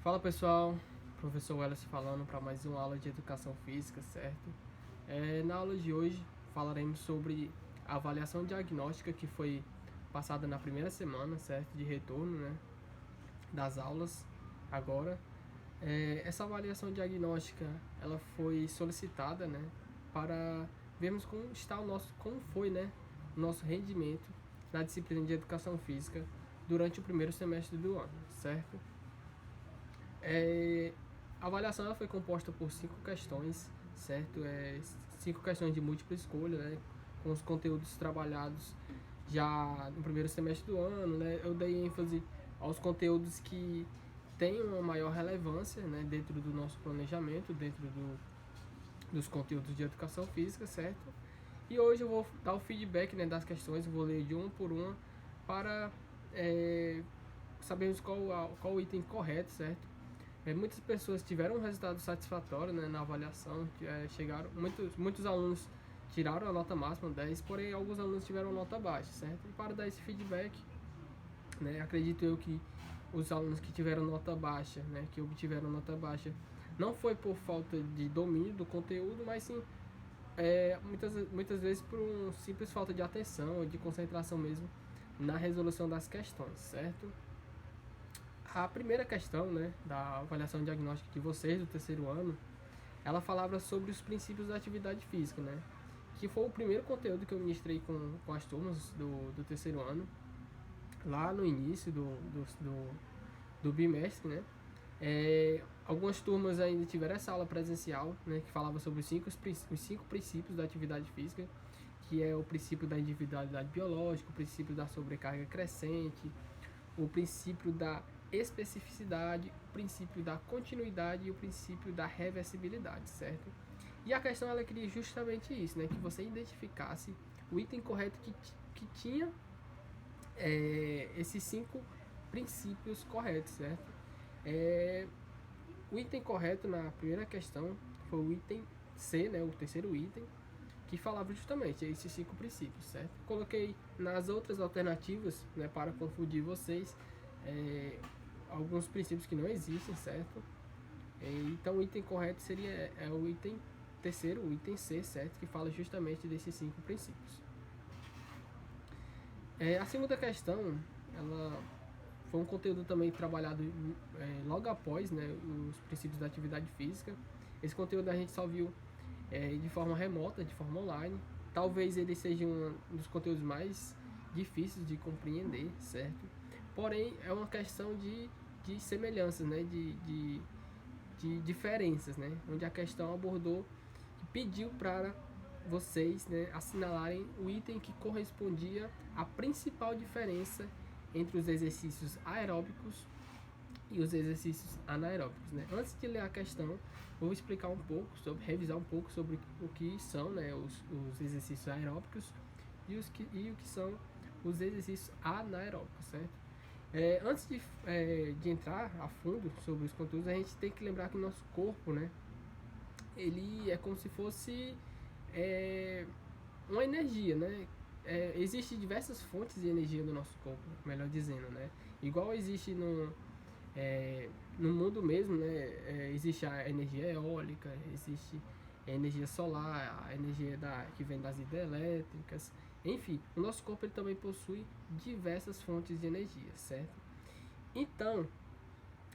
Fala pessoal, professor Wallace falando para mais uma aula de educação física, certo? Na aula de hoje falaremos sobre a avaliação diagnóstica que foi passada na primeira semana, certo? De retorno, né? Das aulas agora. Essa avaliação diagnóstica ela foi solicitada, né? Para vermos como foi, né? O nosso rendimento na disciplina de educação física durante o primeiro semestre do ano, certo? A avaliação ela foi composta por 5 questões, certo? 5 questões de múltipla escolha, né? Com os conteúdos trabalhados já no primeiro semestre do ano, né? Eu dei ênfase aos conteúdos que têm uma maior relevância, né? Dentro do nosso planejamento, dos conteúdos de educação física, certo? E hoje eu vou dar o feedback, né, das questões, eu vou ler de uma por uma para sabermos qual o item correto, certo? Muitas pessoas tiveram um resultado satisfatório, né, na avaliação, muitos alunos tiraram a nota máxima 10, porém alguns alunos tiveram nota baixa, certo? E para dar esse feedback, né, acredito eu que os alunos que tiveram nota baixa, né, que obtiveram nota baixa, não foi por falta de domínio do conteúdo, mas sim muitas vezes por uma simples falta de atenção ou de concentração mesmo na resolução das questões, certo? A primeira questão, né, da avaliação diagnóstica de vocês do terceiro ano, ela falava sobre os princípios da atividade física, né, que foi o primeiro conteúdo que eu ministrei com as turmas do terceiro ano, lá no início do bimestre, né. Algumas turmas ainda tiveram essa aula presencial, né, que falava sobre os cinco princípios da atividade física, que é o princípio da individualidade biológica, o princípio da sobrecarga crescente, o princípio da especificidade, o princípio da continuidade e o princípio da reversibilidade, certo? E a questão ela queria justamente isso, né, que você identificasse o item correto que tinha esses 5 princípios corretos, certo? O item correto na primeira questão foi o item C, né, o terceiro item, que falava justamente esses 5 princípios, certo? Coloquei nas outras alternativas, né, para confundir vocês, alguns princípios que não existem, certo? Então o item correto seria o item terceiro, o item C, certo? Que fala justamente desses 5 princípios. A segunda questão, ela foi um conteúdo também trabalhado logo após, né, os princípios da atividade física. Esse conteúdo a gente só viu de forma remota, de forma online. Talvez ele seja um dos conteúdos mais difíceis de compreender, certo? Porém, é uma questão de semelhanças, né? De diferenças, né? Onde a questão abordou e pediu para vocês, né, assinalarem o item que correspondia à principal diferença entre os exercícios aeróbicos e os exercícios anaeróbicos, né? Antes de ler a questão, vou explicar um pouco, revisar um pouco sobre o que são, né, os exercícios aeróbicos e o que são os exercícios anaeróbicos, certo? Antes de entrar a fundo sobre os conteúdos, a gente tem que lembrar que o nosso corpo, né, ele é como se fosse uma energia, né? Existem diversas fontes de energia no nosso corpo, melhor dizendo, né? Igual existe no mundo mesmo, né? Existe a energia eólica, existe a energia solar, a energia que vem das hidrelétricas. Enfim, o nosso corpo ele também possui diversas fontes de energia, certo? Então,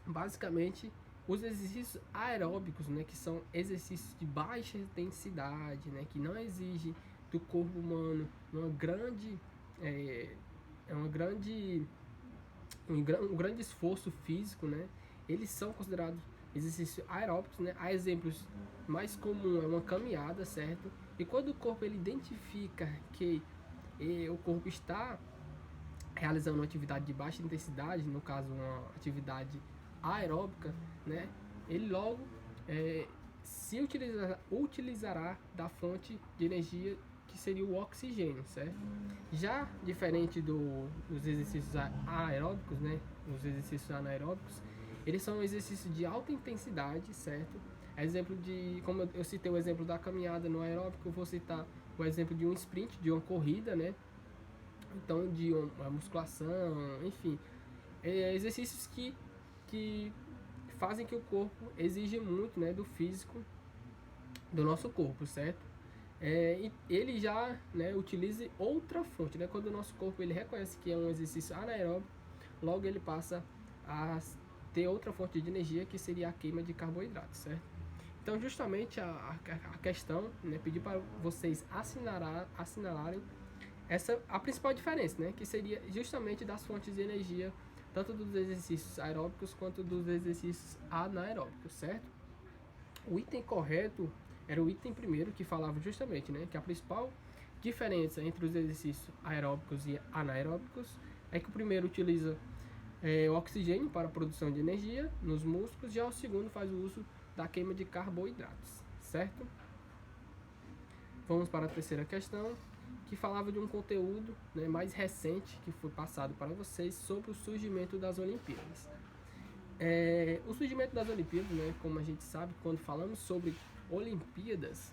basicamente, os exercícios aeróbicos, né, que são exercícios de baixa intensidade, né, que não exigem do corpo humano um grande esforço físico, né, eles são considerados exercícios aeróbicos, né. Há exemplos mais comum é uma caminhada, certo? E quando o corpo ele identifica que o corpo está realizando uma atividade de baixa intensidade, no caso uma atividade aeróbica, né, ele logo se utilizará da fonte de energia que seria o oxigênio, certo? Já diferente dos exercícios aeróbicos, né, os exercícios anaeróbicos, eles são exercícios de alta intensidade, certo? Como eu citei o exemplo da caminhada no aeróbico, eu vou citar o exemplo de um sprint, de uma corrida, né? Então, de uma musculação, enfim, exercícios que fazem que o corpo exige muito, né, do físico do nosso corpo, certo? E ele já, né, utiliza outra fonte, né? Quando o nosso corpo ele reconhece que é um exercício anaeróbico, logo ele passa a ter outra fonte de energia, que seria a queima de carboidratos, certo? Então, justamente a questão, né, pedir para vocês assinalarem a principal diferença, né, que seria justamente das fontes de energia, tanto dos exercícios aeróbicos quanto dos exercícios anaeróbicos, certo? O item correto era o item primeiro, que falava justamente, né, que a principal diferença entre os exercícios aeróbicos e anaeróbicos é que o primeiro utiliza o oxigênio para a produção de energia nos músculos, já o segundo faz o uso da queima de carboidratos, certo? Vamos para a terceira questão, que falava de um conteúdo, né, mais recente que foi passado para vocês sobre o surgimento das Olimpíadas. O surgimento das Olimpíadas, né, como a gente sabe, quando falamos sobre Olimpíadas,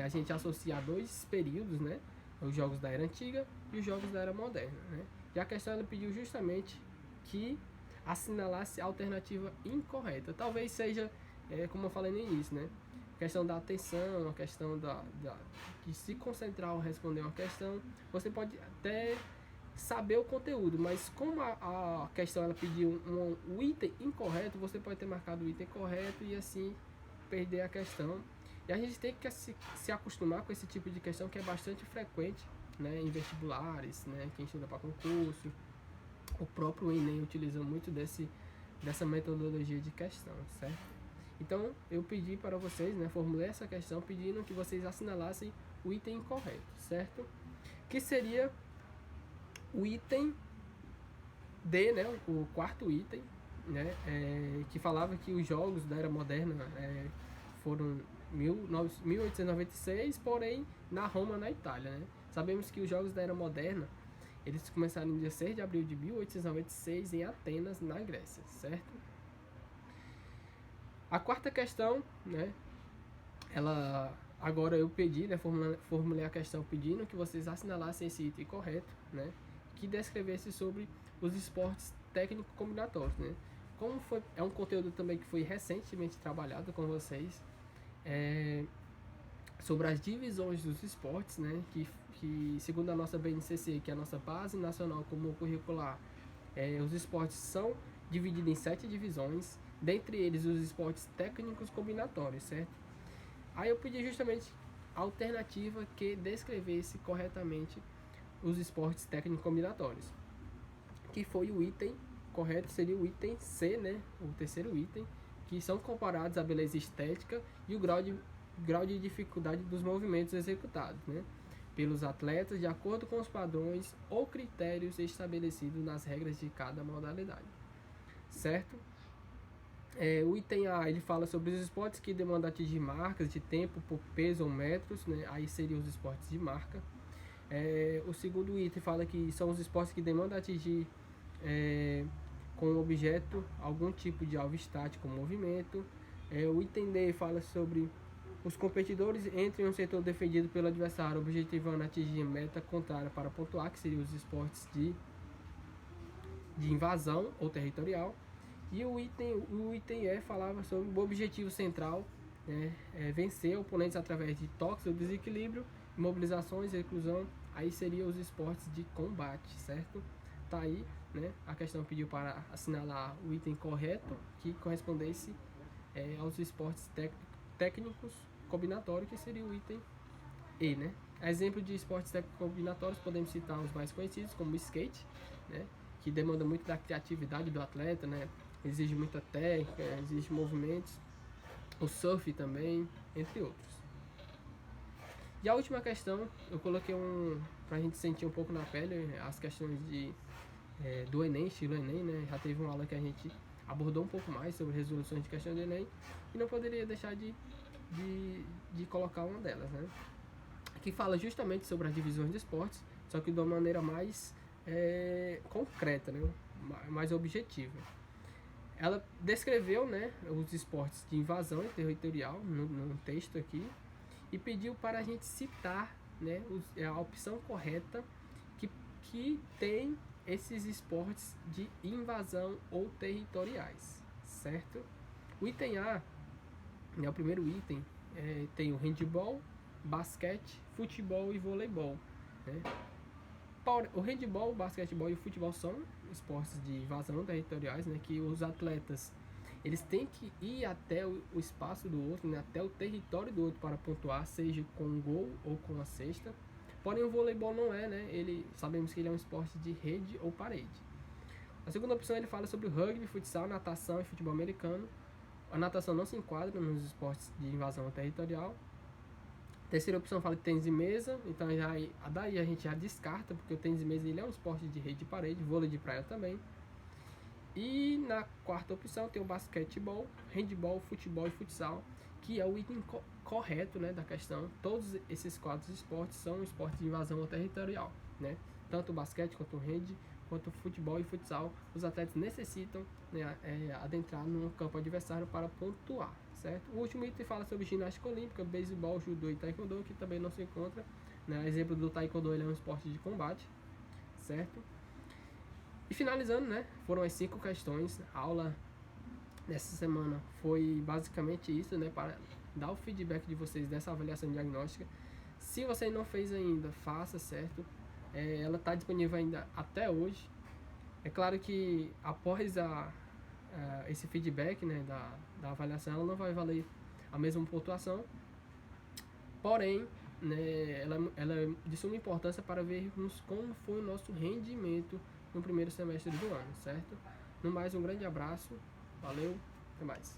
a gente associa a dois períodos, né, os Jogos da Era Antiga e os Jogos da Era Moderna, né? E a questão ela pediu justamente que assinalasse a alternativa incorreta. Talvez seja, como eu falei no início, né, a questão da atenção, a questão de se concentrar ao responder uma questão. Você pode até saber o conteúdo, mas como a questão ela pediu um item incorreto, você pode ter marcado o item correto e assim perder a questão. E a gente tem que se acostumar com esse tipo de questão, que é bastante frequente, né, em vestibulares, né, quem estuda para concurso. O próprio Enem utiliza muito dessa metodologia de questão, certo? Então, eu pedi para vocês, né, formulei essa questão pedindo que vocês assinalassem o item incorreto, certo? Que seria o item D, né, o quarto item, né, que falava que os Jogos da Era Moderna foram 1896, porém na Roma, na Itália, né? Sabemos que os Jogos da Era Moderna eles começaram no dia 6 de abril de 1896 em Atenas, na Grécia, certo? A quarta questão, né, agora eu pedi, né, formulei a questão pedindo que vocês assinalassem esse item correto, né, que descrevesse sobre os esportes técnico combinatórios, né? Como é um conteúdo também que foi recentemente trabalhado com vocês, sobre as divisões dos esportes, né, que segundo a nossa BNCC, que é a nossa Base Nacional Comum Curricular, os esportes são divididos em 7 divisões, dentre eles os esportes técnicos combinatórios, certo? Aí eu pedi justamente a alternativa que descrevesse corretamente os esportes técnicos combinatórios, que foi o item correto, seria o item C, né, o terceiro item, que são comparados à beleza estética e o grau de dificuldade dos movimentos executados, né, pelos atletas de acordo com os padrões ou critérios estabelecidos nas regras de cada modalidade, certo? O item A ele fala sobre os esportes que demandam atingir marcas de tempo por peso ou metros, né, aí seriam os esportes de marca. O segundo item fala que são os esportes que demandam atingir com o objeto algum tipo de alvo estático ou movimento. O item D fala sobre os competidores entram em um setor defendido pelo adversário, objetivando atingir meta contrária para pontuar, que seriam os esportes de invasão ou territorial. E o item E falava sobre o objetivo central, né, vencer oponentes através de toques ou desequilíbrio, imobilizações e reclusão. Aí seriam os esportes de combate, certo? Tá aí, né? A questão pediu para assinalar o item correto, que correspondesse aos esportes técnicos combinatórios, que seria o item E, né? Exemplo de esportes técnicos combinatórios, podemos citar os mais conhecidos, como o skate, né, que demanda muito da criatividade do atleta, né, exige muita técnica, exige movimentos, o surf também, entre outros. E a última questão, eu coloquei pra gente sentir um pouco na pele as questões do Enem, estilo Enem, né, já teve uma aula que a gente abordou um pouco mais sobre resoluções de questões do Enem, e não poderia deixar de colocar uma delas, né, que fala justamente sobre as divisões de esportes, só que de uma maneira mais concreta, né, mais objetiva. Ela descreveu, né, os esportes de invasão territorial no texto aqui e pediu para a gente citar, né, a opção correta que tem esses esportes de invasão ou territoriais, certo? O item A, né, o primeiro item, tem o handball, basquete, futebol e voleibol, né? O handball, o basquetebol e o futebol são esportes de invasão territoriais, né, que os atletas eles têm que ir até o espaço do outro, né, até o território do outro para pontuar, seja com um gol ou com a cesta. Porém, o voleibol não é, né? Sabemos que ele é um esporte de rede ou parede. A segunda opção ele fala sobre o rugby, futsal, natação e futebol americano. A natação não se enquadra nos esportes de invasão territorial. A terceira opção fala de tênis de mesa, então daí a gente já descarta, porque o tênis de mesa ele é um esporte de rede e parede, vôlei de praia também. E na quarta opção tem o basquetebol, handball, futebol e futsal, que é o item correto, né, da questão. Todos esses quatro esportes são esportes de invasão territorial, né? Tanto o basquete quanto o hand, quanto o futebol e futsal, os atletas necessitam, né, adentrar no campo adversário para pontuar, certo? O último item fala sobre ginástica olímpica, beisebol, judô e taekwondo, que também não se encontra, né? Exemplo do taekwondo, ele é um esporte de combate, certo? E finalizando, né, foram as 5 questões. A aula dessa semana foi basicamente isso, né, para dar o feedback de vocês dessa avaliação diagnóstica. Se você não fez ainda, faça, certo? Ela está disponível ainda até hoje. É claro que após esse feedback, né, da avaliação, ela não vai valer a mesma pontuação. Porém, né, ela é de suma importância para vermos como foi o nosso rendimento no primeiro semestre do ano, certo? No mais, um grande abraço, valeu, até mais.